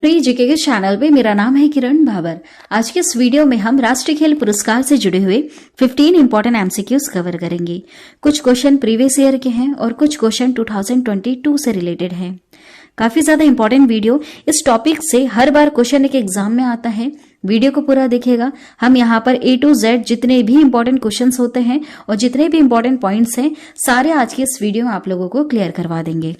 Pre GK के channel पे मेरा नाम है किरण भावर। आज के इस वीडियो में हम राष्ट्रीय खेल पुरस्कार से जुड़े हुए 15 इंपॉर्टेंट एमसीक्यूज कवर करेंगे। कुछ क्वेश्चन प्रीवियस ईयर के हैं और कुछ क्वेश्चन 2022 से रिलेटेड हैं। काफी ज्यादा इंपॉर्टेंट वीडियो। इस टॉपिक से हर बार क्वेश्चन एक एग्जाम में आता है। वीडियो को पूरा देखिएगा। हम यहाँ पर A to Z जितने भी इंपॉर्टेंट क्वेश्चंस होते हैं और जितने भी इंपॉर्टेंट पॉइंट्स हैं सारे आज के इस वीडियो में आप लोगों को क्लियर करवा देंगे।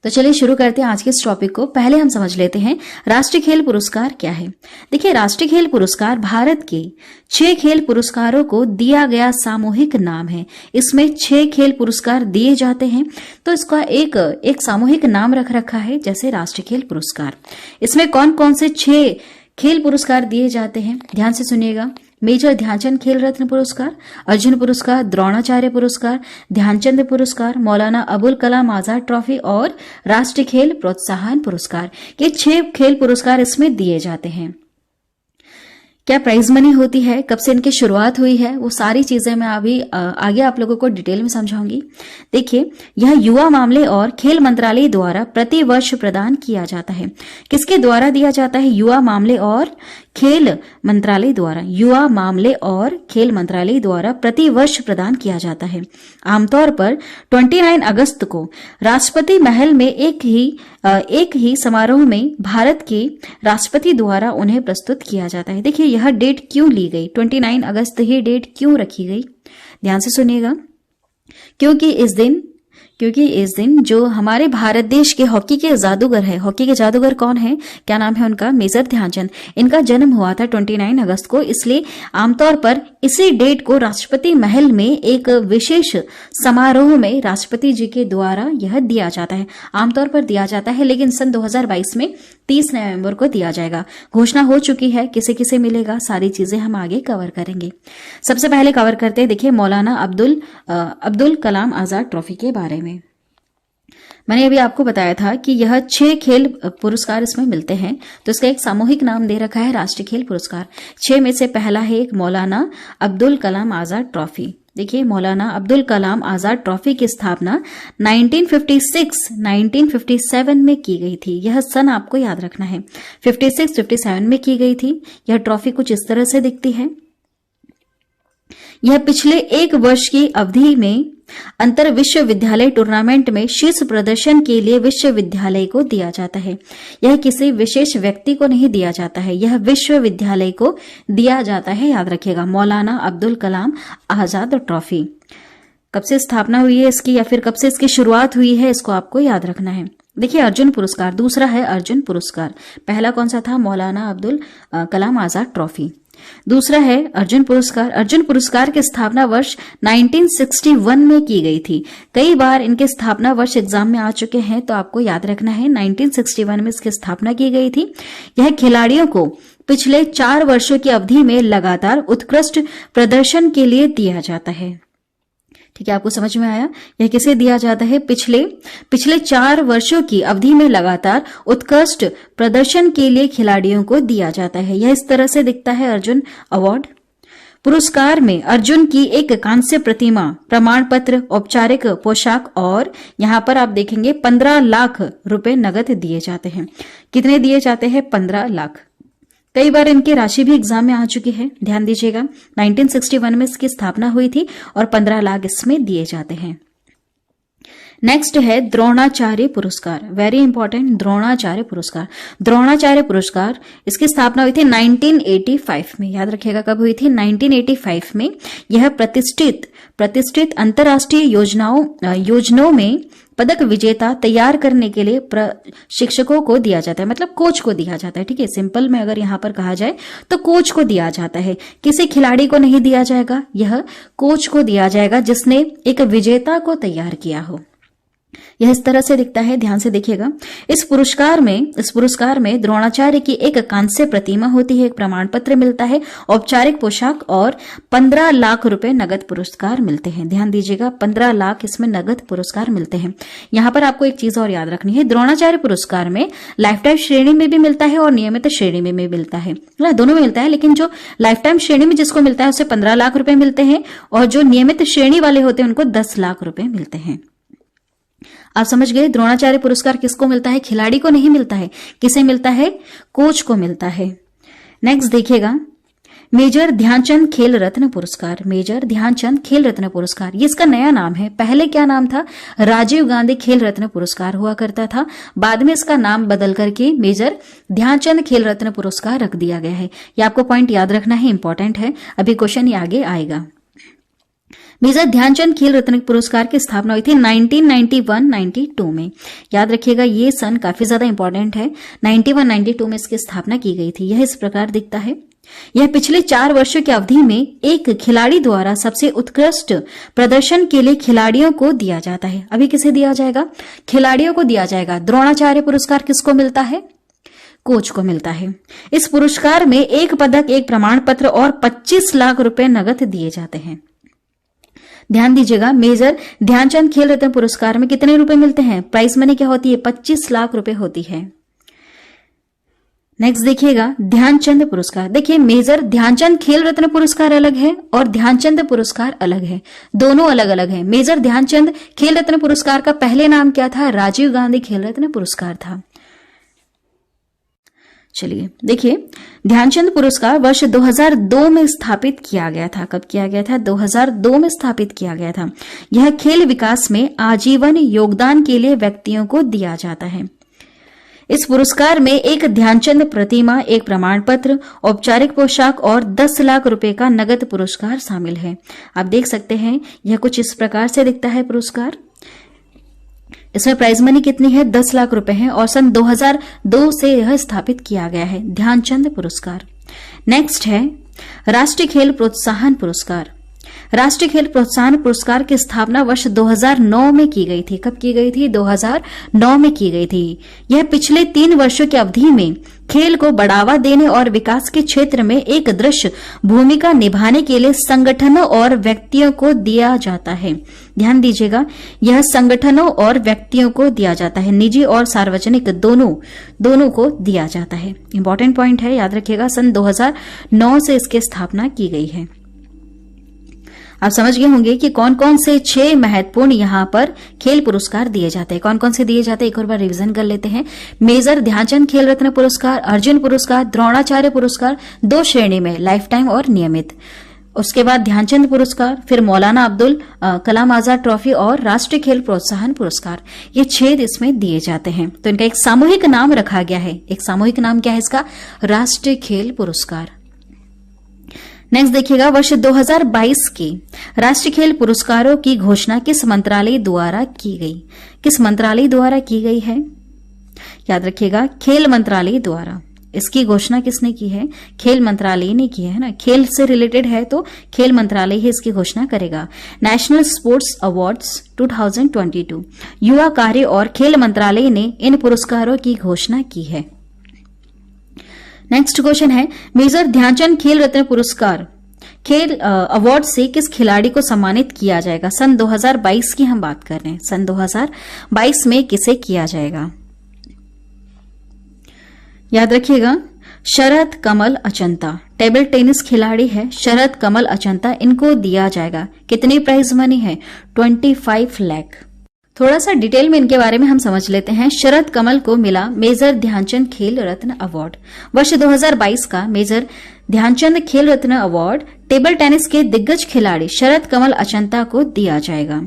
तो चलिए शुरू करते हैं आज के इस टॉपिक को। पहले हम समझ लेते हैं राष्ट्रीय खेल पुरस्कार क्या है। देखिए, राष्ट्रीय खेल पुरस्कार भारत के 6 खेल पुरस्कारों को दिया गया सामूहिक नाम है। इसमें 6 खेल पुरस्कार दिए जाते हैं, तो इसका एक सामूहिक नाम रख रखा है, जैसे राष्ट्रीय खेल पुरस्कार। इसमें कौन कौन से 6 खेल पुरस्कार दिए जाते हैं, ध्यान से सुनिएगा। मेजर ध्यानचंद खेल रत्न पुरस्कार, अर्जुन पुरस्कार, द्रोणाचार्य पुरस्कार, ध्यानचंद पुरस्कार, मौलाना अबुल कलाम आजाद ट्रॉफी और राष्ट्रीय खेल प्रोत्साहन पुरस्कार। ये 6 खेल पुरस्कार इसमें दिए जाते हैं। क्या प्राइज मनी होती है, कब से इनकी शुरुआत हुई है, वो सारी चीजें मैं अभी आगे आप लोगों को डिटेल में समझाऊंगी। देखिए, यह युवा मामले और खेल मंत्रालय द्वारा प्रति वर्ष प्रदान किया जाता है। किसके द्वारा दिया जाता है? युवा मामले और खेल मंत्रालय द्वारा। युवा मामले और खेल मंत्रालय द्वारा प्रति वर्ष प्रदान किया जाता है। आमतौर पर 29 अगस्त को राष्ट्रपति महल में एक ही समारोह में भारत के राष्ट्रपति द्वारा उन्हें प्रस्तुत किया जाता है। देखिए, यह डेट क्यों ली गई, 29 अगस्त ही डेट क्यों रखी गई, ध्यान से सुनिएगा। क्योंकि इस दिन जो हमारे भारत देश के हॉकी के जादूगर है, हॉकी के जादूगर कौन है, क्या नाम है उनका? मेजर ध्यानचंद। इनका जन्म हुआ था 29 अगस्त को, इसलिए आमतौर पर इसी डेट को राष्ट्रपति महल में एक विशेष समारोह में राष्ट्रपति जी के द्वारा यह दिया जाता है। आमतौर पर दिया जाता है, लेकिन सन 2022 में 30 नवंबर को दिया जाएगा। घोषणा हो चुकी है, किसे किसे मिलेगा, सारी चीजें हम आगे कवर करेंगे। सबसे पहले कवर करते हैं, देखिए, मौलाना अब्दुल कलाम आजाद ट्रॉफी के बारे में। मैंने अभी आपको बताया था कि यह 6 खेल पुरस्कार इसमें मिलते हैं, तो इसका एक सामूहिक नाम दे रखा है राष्ट्रीय खेल पुरस्कार। 6 में से पहला है एक मौलाना अब्दुल कलाम आजाद ट्रॉफी। देखिए, मौलाना अब्दुल कलाम आजाद ट्रॉफी की स्थापना 1957 में की गई थी। यह सन आपको याद रखना है, 56-57 में की गई थी। यह ट्रॉफी कुछ इस तरह से दिखती है। यह पिछले 1 वर्ष की अवधि में अंतर विश्वविद्यालय टूर्नामेंट में शीर्ष प्रदर्शन के लिए विश्वविद्यालय को दिया जाता है। यह किसी विशेष व्यक्ति को नहीं दिया जाता है, यह विश्वविद्यालय को दिया जाता है, याद रखिएगा। मौलाना अब्दुल कलाम आजाद ट्रॉफी कब से स्थापना हुई है इसकी, या फिर कब से इसकी शुरुआत हुई है, इसको आपको याद रखना है। देखिए, अर्जुन पुरस्कार दूसरा है अर्जुन पुरस्कार। पहला कौन सा था? मौलाना अब्दुल कलाम आजाद ट्रॉफी। दूसरा है अर्जुन पुरस्कार। अर्जुन पुरस्कार की स्थापना वर्ष 1961 में की गई थी। कई बार इनके स्थापना वर्ष एग्जाम में आ चुके हैं, तो आपको याद रखना है 1961 में इसकी स्थापना की गई थी। यह खिलाड़ियों को पिछले 4 वर्षों की अवधि में लगातार उत्कृष्ट प्रदर्शन के लिए दिया जाता है। ठीक है, आपको समझ में आया? यह किसे दिया जाता है? पिछले 4 वर्षों की अवधि में लगातार उत्कृष्ट प्रदर्शन के लिए खिलाड़ियों को दिया जाता है। यह इस तरह से दिखता है अर्जुन अवार्ड। पुरस्कार में अर्जुन की एक कांस्य प्रतिमा, प्रमाण पत्र, औपचारिक पोशाक और यहां पर आप देखेंगे 15 लाख रुपए नगद दिए जाते हैं। कितने दिए जाते हैं? 15 लाख। कई बार इनकी राशि भी एग्जाम में आ चुकी है, ध्यान दीजिएगा। 1961 में इसकी स्थापना हुई थी और 15 लाख इसमें दिए जाते हैं। नेक्स्ट है द्रोणाचार्य पुरस्कार, वेरी इंपॉर्टेंट। द्रोणाचार्य पुरस्कार, द्रोणाचार्य पुरस्कार इसकी स्थापना हुई थी 1985 में, याद रखिएगा कब हुई थी? 1985 में। यह प्रतिष्ठित अंतर्राष्ट्रीय योजनाओं में पदक विजेता तैयार करने के लिए शिक्षकों को दिया जाता है, मतलब कोच को दिया जाता है। ठीक है, सिंपल में अगर यहां पर कहा जाए तो कोच को दिया जाता है। किसी खिलाड़ी को नहीं दिया जाएगा, यह कोच को दिया जाएगा जिसने एक विजेता को तैयार किया हो। यह इस तरह से दिखता है, ध्यान से देखिएगा। इस पुरस्कार में द्रोणाचार्य की एक कांस्य प्रतिमा होती है, एक प्रमाण पत्र मिलता है, औपचारिक पोशाक और 15 लाख रुपए नगद पुरस्कार मिलते हैं। ध्यान दीजिएगा, 15 लाख इसमें नगद पुरस्कार मिलते हैं। यहां पर आपको एक चीज और याद रखनी है, द्रोणाचार्य पुरस्कार में लाइफ टाइम श्रेणी में भी मिलता है और नियमित श्रेणी में भी मिलता है, दोनों में मिलता है। लेकिन जो लाइफ टाइम श्रेणी में जिसको मिलता है उसे 15 लाख रुपए मिलते हैं और जो नियमित श्रेणी वाले होते हैं उनको 10 लाख रुपए मिलते हैं। आप समझ गए, द्रोणाचार्य पुरस्कार किसको मिलता है? खिलाड़ी को नहीं मिलता है, किसे मिलता है? कोच को मिलता है। नेक्स्ट देखिएगा, मेजर ध्यानचंद खेल रत्न पुरस्कार। मेजर ध्यानचंद खेल रत्न पुरस्कार, ये इसका नया नाम है। पहले क्या नाम था? राजीव गांधी खेल रत्न पुरस्कार हुआ करता था। बाद में इसका नाम बदल करके मेजर ध्यानचंद खेल रत्न पुरस्कार रख दिया गया है। ये आपको पॉइंट याद रखना है, इंपॉर्टेंट है, अभी क्वेश्चन ये आगे आएगा। मेजर ध्यानचंद खेल रत्न पुरस्कार की स्थापना हुई थी 1991-92 में। याद रखिएगा, ये सन काफी ज्यादा इंपॉर्टेंट है। 91-92 में इसकी स्थापना की गई थी। यह इस प्रकार दिखता है। यह पिछले 4 वर्षों की अवधि में एक खिलाड़ी द्वारा सबसे उत्कृष्ट प्रदर्शन के लिए खिलाड़ियों को दिया जाता है। अभी किसे दिया जाएगा? खिलाड़ियों को दिया जाएगा। द्रोणाचार्य पुरस्कार किसको मिलता है? कोच को मिलता है। इस पुरस्कार में एक पदक, एक प्रमाण पत्र और 25 लाख रुपए नगद दिए जाते हैं। ध्यान दीजिएगा, मेजर ध्यानचंद खेल रत्न पुरस्कार में कितने रुपए मिलते हैं? प्राइस मनी क्या होती है? 25 लाख रुपए होती है। नेक्स्ट देखिएगा, ध्यानचंद पुरस्कार। देखिए, मेजर ध्यानचंद खेल रत्न पुरस्कार अलग है और ध्यानचंद पुरस्कार अलग है, दोनों अलग अलग है। मेजर ध्यानचंद खेल रत्न पुरस्कार का पहले नाम क्या था? राजीव गांधी खेल रत्न पुरस्कार था। चलिए देखिए, ध्यानचंद पुरस्कार वर्ष 2002 में स्थापित किया गया था। कब किया गया था? 2002 में स्थापित किया गया था। यह खेल विकास में आजीवन योगदान के लिए व्यक्तियों को दिया जाता है। इस पुरस्कार में एक ध्यानचंद प्रतिमा, एक प्रमाण पत्र, औपचारिक पोशाक और 10 लाख रुपए का नगद पुरस्कार शामिल है। आप देख सकते हैं, यह कुछ इस प्रकार से दिखता है पुरस्कार। इसमें प्राइज मनी कितनी है? 10 लाख रुपए है और सन 2002 से यह स्थापित किया गया है, ध्यानचंद पुरस्कार। नेक्स्ट है राष्ट्रीय खेल प्रोत्साहन पुरस्कार। राष्ट्रीय खेल प्रोत्साहन पुरस्कार की स्थापना वर्ष 2009 में की गई थी। कब की गई थी? 2009 में की गई थी। यह पिछले 3 वर्षों की अवधि में खेल को बढ़ावा देने और विकास के क्षेत्र में एक दृश्य भूमिका निभाने के लिए संगठनों और व्यक्तियों को दिया जाता है। ध्यान दीजिएगा, यह संगठनों और व्यक्तियों को दिया जाता है, निजी और सार्वजनिक दोनों को दिया जाता है। इंपॉर्टेंट पॉइंट है, याद रखिएगा, सन 2009 से इसकी स्थापना की गई है। आप समझ गए होंगे कि कौन कौन से 6 महत्वपूर्ण यहाँ पर खेल पुरस्कार दिए जाते हैं। कौन कौन से दिए जाते हैं, एक और बार रिवीजन कर लेते हैं। मेजर ध्यानचंद खेल रत्न पुरस्कार, अर्जुन पुरस्कार, द्रोणाचार्य पुरस्कार, 2 श्रेणी में, लाइफ टाइम और नियमित। उसके बाद ध्यानचंद पुरस्कार, फिर मौलाना अब्दुल कलाम आजाद ट्रॉफी और राष्ट्रीय खेल प्रोत्साहन पुरस्कार। ये 6 इसमें दिए जाते हैं। तो इनका एक सामूहिक नाम रखा गया है। एक सामूहिक नाम क्या है इसका? राष्ट्रीय खेल पुरस्कार। नेक्स्ट देखिएगा, वर्ष 2022 के राष्ट्रीय खेल पुरस्कारों की घोषणा किस मंत्रालय द्वारा की गई? किस मंत्रालय द्वारा की गई है? याद रखिएगा, खेल मंत्रालय द्वारा। इसकी घोषणा किसने की है? खेल मंत्रालय ने की है ना। खेल से रिलेटेड है तो खेल मंत्रालय ही इसकी घोषणा करेगा। नेशनल स्पोर्ट्स अवार्ड्स 2022, युवा कार्य और खेल मंत्रालय ने इन पुरस्कारों की घोषणा की है। नेक्स्ट क्वेश्चन है, मेजर ध्यानचंद खेल रत्न पुरस्कार खेल अवार्ड से किस खिलाड़ी को सम्मानित किया जाएगा? सन 2022 की हम बात कर रहे हैं। सन 2022 में किसे किया जाएगा? याद रखिएगा, शरद कमल अचंता, टेबल टेनिस खिलाड़ी है शरद कमल अचंता, इनको दिया जाएगा। कितनी प्राइज मनी है? 25 लाख। थोड़ा सा डिटेल में इनके बारे में हम समझ लेते हैं। शरद कमल को मिला मेजर ध्यानचंद खेल रत्न अवार्ड। वर्ष 2022 का मेजर ध्यानचंद खेल रत्न अवार्ड टेबल टेनिस के दिग्गज खिलाड़ी शरद कमल अचंता को दिया जाएगा।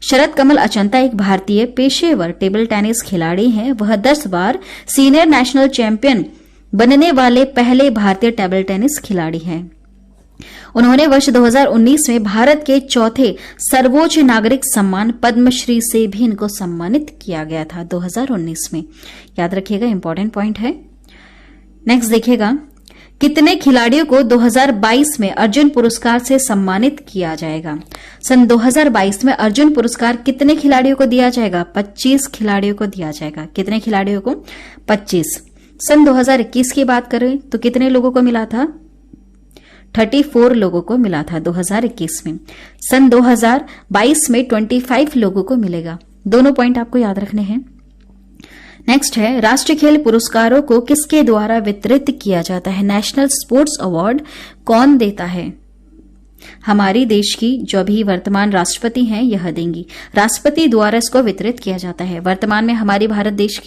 शरद कमल अचंता एक भारतीय पेशेवर टेबल टेनिस खिलाड़ी हैं। वह 10 बार सीनियर नेशनल चैंपियन बनने वाले पहले भारतीय टेबल टेनिस खिलाड़ी हैं। उन्होंने वर्ष 2019 में भारत के 4थे सर्वोच्च नागरिक सम्मान पद्मश्री से भी इनको सम्मानित किया गया था 2019 में। याद रखिएगा, इंपॉर्टेंट पॉइंट है। नेक्स्ट देखिएगा, कितने खिलाड़ियों को 2022 में अर्जुन पुरस्कार से सम्मानित किया जाएगा? सन 2022 में अर्जुन पुरस्कार कितने खिलाड़ियों को दिया जाएगा? 25 खिलाड़ियों को दिया जाएगा। कितने खिलाड़ियों को? 25। सन 2021 की बात करें तो कितने लोगों को मिला था? 34 लोगों को मिला था 2021 में। सन 2022 में 25 लोगों को मिलेगा। दोनों पॉइंट आपको याद रखने हैं। नेक्स्ट है, राष्ट्रीय खेल पुरस्कारों को किसके द्वारा वितरित किया जाता है? नेशनल स्पोर्ट्स अवार्ड कौन देता है? हमारी देश की जो अभी वर्तमान राष्ट्रपति हैं यह देंगी। राष्ट्रपति द्वारा इसको वितरित किया जाता है। वर्तमान में हमारे भारत देश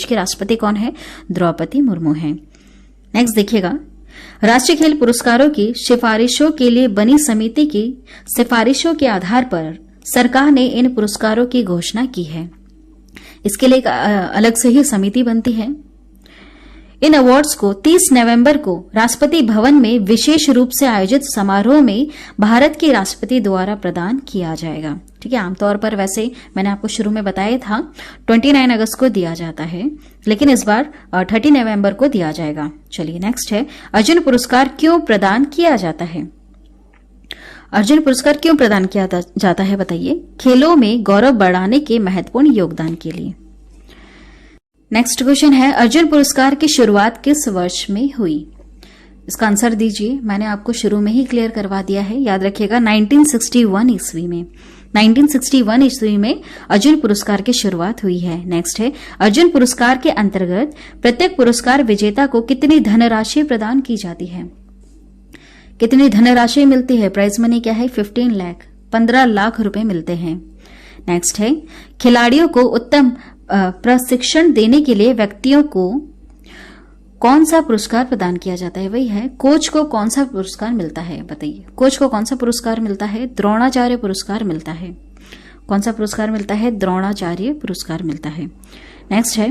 की राष्ट्रपति कौन है? द्रौपदी मुर्मू हैं। नेक्स्ट देखिएगा, राष्ट्रीय खेल पुरस्कारों की सिफारिशों के लिए बनी समिति की सिफारिशों के आधार पर सरकार ने इन पुरस्कारों की घोषणा की है। इसके लिए एक अलग से ही समिति बनती है। इन अवार्ड्स को 30 नवंबर को राष्ट्रपति भवन में विशेष रूप से आयोजित समारोह में भारत के राष्ट्रपति द्वारा प्रदान किया जाएगा। ठीक है, आमतौर पर वैसे मैंने आपको शुरू में बताया था 29 अगस्त को दिया जाता है, लेकिन इस बार 30 नवंबर को दिया जाएगा। चलिए नेक्स्ट है, अर्जुन पुरस्कार क्यों प्रदान किया जाता है? अर्जुन पुरस्कार क्यों प्रदान किया जाता है बताइए? खेलों में गौरव बढ़ाने के महत्वपूर्ण योगदान के लिए। नेक्स्ट क्वेश्चन है, अर्जुन पुरस्कार की शुरुआत किस वर्ष में हुई? इसका आंसर दीजिए। मैंने आपको शुरू में ही क्लियर करवा दिया है, याद रखिएगा 1961 ईस्वी में। 1961 ईस्वी में अर्जुन पुरस्कार की शुरुआत हुई है। नेक्स्ट है, अर्जुन पुरस्कार के अंतर्गत प्रत्येक पुरस्कार विजेता को कितनी धनराशि प्रदान की जाती है? कितनी धनराशि मिलती है? प्राइज मनी क्या है? 15 लाख रुपए मिलते हैं। नेक्स्ट है, खिलाड़ियों को उत्तम प्रशिक्षण देने के लिए व्यक्तियों को कौन सा पुरस्कार प्रदान किया जाता है? वही है, कोच को कौन सा पुरस्कार मिलता है? बताइए, कोच को कौन सा पुरस्कार मिलता है? द्रोणाचार्य पुरस्कार मिलता है। कौन सा पुरस्कार मिलता है? द्रोणाचार्य पुरस्कार मिलता है। नेक्स्ट है,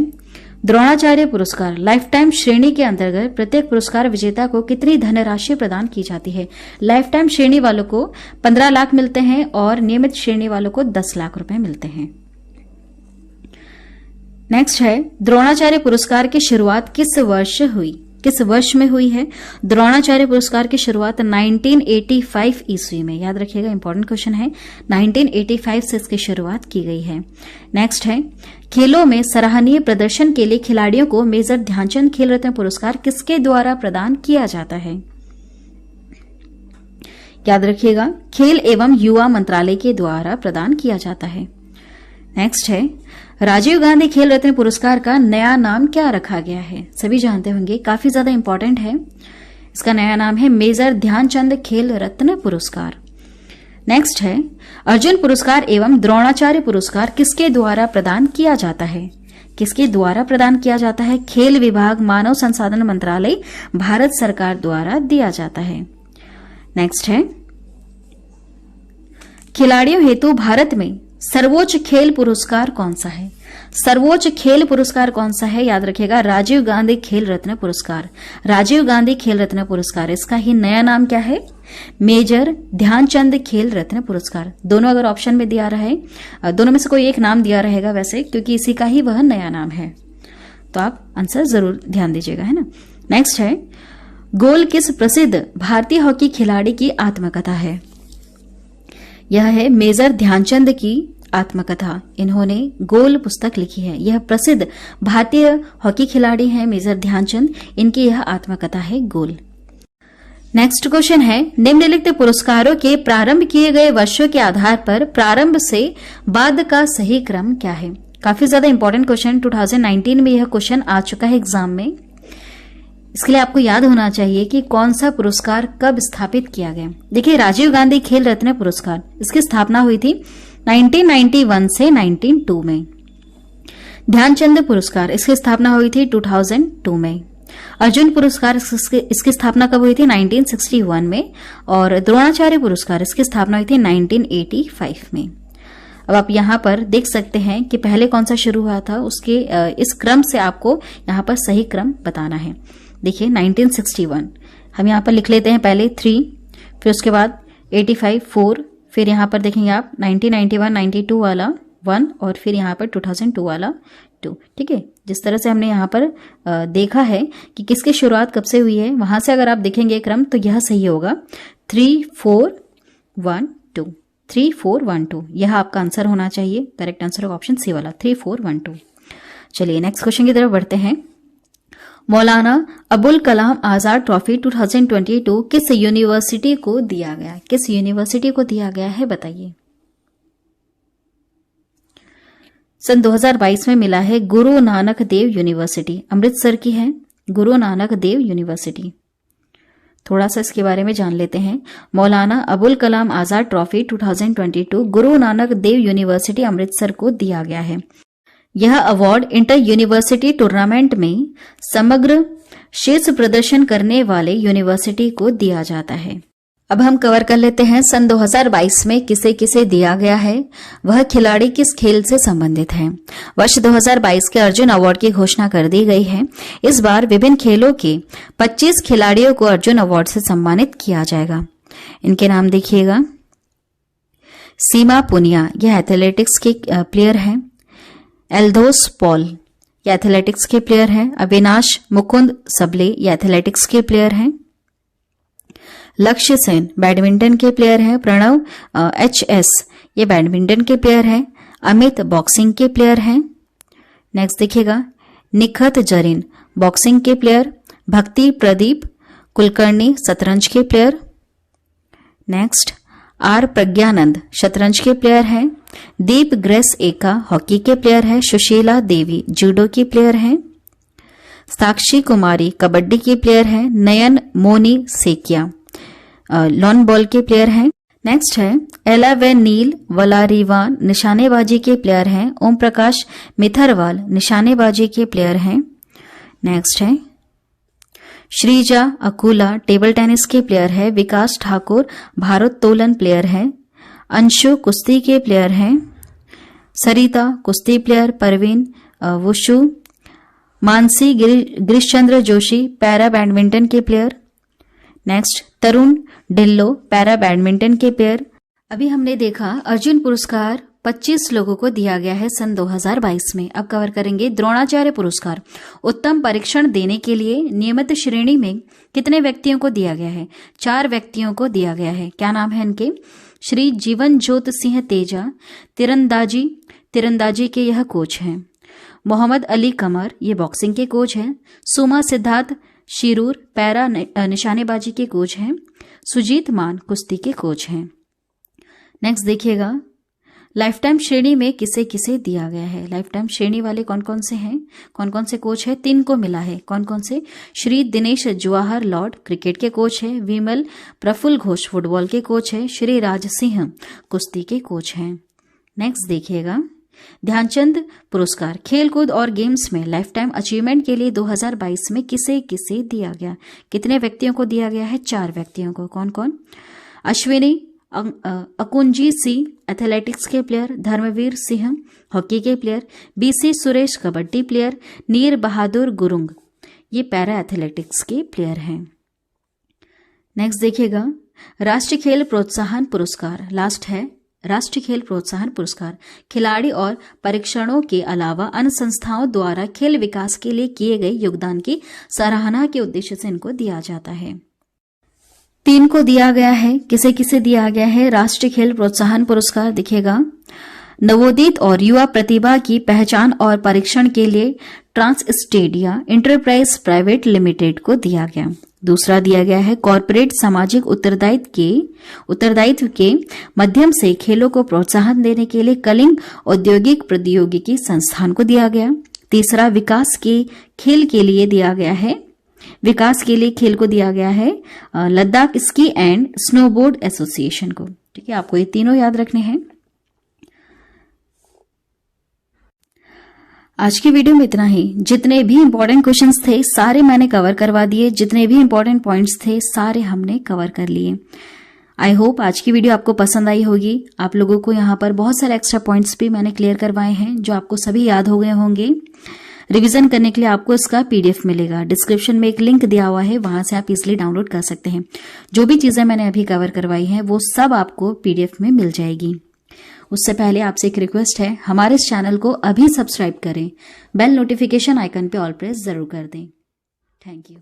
द्रोणाचार्य पुरस्कार लाइफ टाइम श्रेणी के अंतर्गत प्रत्येक पुरस्कार विजेता को कितनी धनराशि प्रदान की जाती है? लाइफ टाइम श्रेणी वालों को 15 लाख मिलते हैं और नियमित श्रेणी वालों को 10 लाख रुपए मिलते हैं। नेक्स्ट है, द्रोणाचार्य पुरस्कार की शुरुआत किस वर्ष में हुई है? द्रोणाचार्य पुरस्कार की शुरुआत 1985 ईस्वी में। याद रखिएगा, इंपॉर्टेंट क्वेश्चन है। 1985 से इसकी शुरुआत की गई है। नेक्स्ट है, खेलों में सराहनीय प्रदर्शन के लिए खिलाड़ियों को मेजर ध्यानचंद खेल रत्न पुरस्कार किसके द्वारा प्रदान किया जाता है? याद रखिएगा, खेल एवं युवा मंत्रालय के द्वारा प्रदान किया जाता है। नेक्स्ट है, राजीव गांधी खेल रत्न पुरस्कार का नया नाम क्या रखा गया है? सभी जानते होंगे, काफी ज्यादा इंपॉर्टेंट है। इसका नया नाम है मेजर ध्यानचंद खेल रत्न पुरस्कार। नेक्स्ट है, अर्जुन पुरस्कार एवं द्रोणाचार्य पुरस्कार किसके द्वारा प्रदान किया जाता है? किसके द्वारा प्रदान किया जाता है? खेल विभाग, मानव संसाधन मंत्रालय, भारत सरकार द्वारा दिया जाता है। नेक्स्ट है, खिलाड़ियों हेतु भारत में सर्वोच्च खेल पुरस्कार कौन सा है? सर्वोच्च खेल पुरस्कार कौन सा है? याद रखिएगा, राजीव गांधी खेल रत्न पुरस्कार। राजीव गांधी खेल रत्न पुरस्कार, इसका ही नया नाम क्या है? मेजर ध्यानचंद खेल रत्न पुरस्कार। दोनों अगर ऑप्शन में दिया रहे, दोनों में से कोई एक नाम दिया रहेगा वैसे, क्योंकि इसी का ही वह नया नाम है, तो आप आंसर जरूर ध्यान दीजिएगा, है ना। नेक्स्ट है, गोल किस प्रसिद्ध भारतीय हॉकी खिलाड़ी की आत्मकथा है? यह है मेजर ध्यानचंद की आत्मकथा। इन्होंने गोल पुस्तक लिखी है। यह प्रसिद्ध भारतीय हॉकी खिलाड़ी हैं मेजर ध्यानचंद, इनकी यह आत्मकथा है गोल। नेक्स्ट क्वेश्चन है, निम्नलिखित पुरस्कारों के प्रारंभ किए गए वर्षों के आधार पर प्रारंभ से बाद का सही क्रम क्या है? काफी ज्यादा इंपॉर्टेंट क्वेश्चन, 2019 में यह क्वेश्चन आ चुका है एग्जाम में। इसके लिए आपको याद होना चाहिए कि कौन सा पुरस्कार कब स्थापित किया गया। देखिए, राजीव गांधी खेल रत्न पुरस्कार, इसकी स्थापना हुई थी 1991 से 1992 में। ध्यानचंद पुरस्कार, इसकी स्थापना हुई थी 2002 में। अर्जुन पुरस्कार, इसकी स्थापना कब हुई थी? 1961 में। और द्रोणाचार्य पुरस्कार, इसकी स्थापना हुई थी 1985 में। अब आप यहाँ पर देख सकते हैं कि पहले कौन सा शुरू हुआ था, उसके इस क्रम से आपको यहाँ पर सही क्रम बताना है। देखिए, 1961 हम यहाँ पर लिख लेते हैं, पहले 3, फिर उसके बाद 85 4, फिर यहाँ पर देखेंगे आप 1991 92 वाला 1, और फिर यहाँ पर 2002 वाला 2। ठीक है, जिस तरह से हमने यहाँ पर देखा है कि किसकी शुरुआत कब से हुई है, वहां से अगर आप देखेंगे क्रम तो यह सही होगा, 3 4 1 2, 3 4 1 2, यह आपका आंसर होना चाहिए। करेक्ट आंसर होगा ऑप्शन सी वाला, 3 4 1 2। चलिए नेक्स्ट क्वेश्चन की तरफ बढ़ते हैं। मौलाना अबुल कलाम आजाद ट्रॉफी 2022 किस यूनिवर्सिटी को दिया गया? किस यूनिवर्सिटी को दिया गया है बताइए। सन 2022 में मिला है गुरु नानक देव यूनिवर्सिटी, अमृतसर की है गुरु नानक देव यूनिवर्सिटी। थोड़ा सा इसके बारे में जान लेते हैं। मौलाना अबुल कलाम आजाद ट्रॉफी 2022 गुरु नानक देव यूनिवर्सिटी अमृतसर को दिया गया है। यह अवार्ड इंटर यूनिवर्सिटी टूर्नामेंट में समग्र शीर्ष प्रदर्शन करने वाले यूनिवर्सिटी को दिया जाता है। अब हम कवर कर लेते हैं सन 2022 में किसे किसे दिया गया है, वह खिलाड़ी किस खेल से संबंधित है। वर्ष 2022 के अर्जुन अवार्ड की घोषणा कर दी गई है। इस बार विभिन्न खेलों के 25 खिलाड़ियों को अर्जुन अवार्ड से सम्मानित किया जाएगा। इनके नाम देखिएगा। सीमा पुनिया, यह एथलेटिक्स के प्लेयर हैं। एल्दोस पॉल, ये एथलेटिक्स के प्लेयर हैं। अविनाश मुकुंद सबले, ये एथलेटिक्स के प्लेयर हैं। लक्ष्य सेन बैडमिंटन के प्लेयर हैं। प्रणव HS, ये बैडमिंटन के प्लेयर हैं। अमित बॉक्सिंग के प्लेयर हैं। नेक्स्ट देखिएगा। निखत जरीन बॉक्सिंग के प्लेयर। भक्ति प्रदीप कुलकर्णी शतरंज के प्लेयर। नेक्स्ट आर प्रज्ञानंद शतरंज के प्लेयर हैं। दीप ग्रेस एका हॉकी के प्लेयर है। सुशीला देवी जूडो की प्लेयर हैं। साक्षी कुमारी कबड्डी की प्लेयर है। नयन मोनी सेकिया लॉन बॉल के प्लेयर हैं। नेक्स्ट है एला व नील वलारीवान निशानेबाजी के प्लेयर हैं। ओम प्रकाश मिथरवाल निशानेबाजी के प्लेयर हैं। नेक्स्ट है श्रीजा अकुला टेबल टेनिस के प्लेयर है। विकास ठाकुर भारोत्तोलन प्लेयर है। अंशु कुश्ती के प्लेयर हैं। सरिता कुश्ती player. Parveen wushu. Mansi Girishchandra Joshi para badminton के player. Next Tarun Dhillon para badminton के प्लेयर। अभी हमने देखा अर्जुन पुरस्कार 25 लोगों को दिया गया है सन 2022 में। अब कवर करेंगे द्रोणाचार्य पुरस्कार। उत्तम परीक्षण देने के लिए नियमित श्रेणी में कितने व्यक्तियों को दिया गया है? 4 व्यक्तियों को दिया गया है। क्या नाम है इनके? श्री जीवन ज्योत सिंह तेजा तीरंदाजी के यह कोच हैं। मोहम्मद अली कमर, ये बॉक्सिंग के कोच हैं। सुमा सिद्धार्थ शिरूर पैरा निशानेबाजी के कोच हैं। सुजीत मान कुश्ती के कोच हैं। नेक्स्ट देखिएगा लाइफ टाइम श्रेणी में किसे किसे दिया गया है। लाइफ टाइम श्रेणी वाले कौन कौन से हैं, कौन कौन से कोच हैं? 3 को मिला है। कौन कौन से? श्री दिनेश जवाहर लॉर्ड क्रिकेट के कोच है। विमल प्रफुल्ल घोष फुटबॉल के कोच है। श्री राज सिंह कुश्ती के कोच हैं। नेक्स्ट देखिएगा ध्यानचंद पुरस्कार खेलकूद और गेम्स में लाइफ टाइम अचीवमेंट के लिए 2022 में किसे किसे दिया गया? कितने व्यक्तियों को दिया गया है? 4 व्यक्तियों को। कौन कौन? अश्विनी अकुंजी सिंह एथलेटिक्स के प्लेयर। धर्मवीर सिंह हॉकी के player. BC Suresh kabaddi player. नीर बहादुर गुरुंग, ये पैरा एथलेटिक्स के प्लेयर हैं। नेक्स्ट देखिएगा राष्ट्रीय खेल प्रोत्साहन पुरस्कार। लास्ट है राष्ट्रीय खेल प्रोत्साहन पुरस्कार खिलाड़ी और परीक्षणों के अलावा अन्य संस्थाओं द्वारा खेल विकास के लिए किए गए योगदान की सराहना के उद्देश्य से इनको दिया जाता है। 3 को दिया गया है। किसे किसे दिया गया है? राष्ट्रीय खेल प्रोत्साहन पुरस्कार दिखेगा नवोदित और युवा प्रतिभा की पहचान और परीक्षण के लिए trans stadia enterprise private limited को दिया गया। दूसरा दिया गया है कॉरपोरेट सामाजिक उत्तरदायित्व के माध्यम से खेलों को प्रोत्साहन देने के लिए कलिंग औद्योगिक प्रौद्योगिकी संस्थान को दिया गया। तीसरा विकास के खेल के लिए दिया गया है खेल को दिया गया है Ladakh ski and snowboard association को। ठीक है, आपको ये तीनों याद रखने हैं। आज की वीडियो में इतना ही। जितने भी इंपॉर्टेंट क्वेश्चंस थे सारे मैंने कवर करवा दिए। जितने भी इंपॉर्टेंट पॉइंट्स थे सारे हमने कवर कर लिए। आई होप आज की वीडियो आपको पसंद आई होगी। आप लोगों को यहाँ पर बहुत सारे एक्स्ट्रा पॉइंट्स भी मैंने क्लियर करवाए हैं जो आपको सभी याद हो गए होंगे। रिवीजन करने के लिए आपको इसका PDF मिलेगा। डिस्क्रिप्शन में एक लिंक दिया हुआ है, वहां से आप इजिली डाउनलोड कर सकते हैं। जो भी चीजें मैंने अभी कवर करवाई हैं वो सब आपको PDF में मिल जाएगी। उससे पहले आपसे एक रिक्वेस्ट है, हमारे इस चैनल को अभी सब्सक्राइब करें। बेल नोटिफिकेशन आइकन पे ऑल प्रेस जरूर कर दें। Thank you.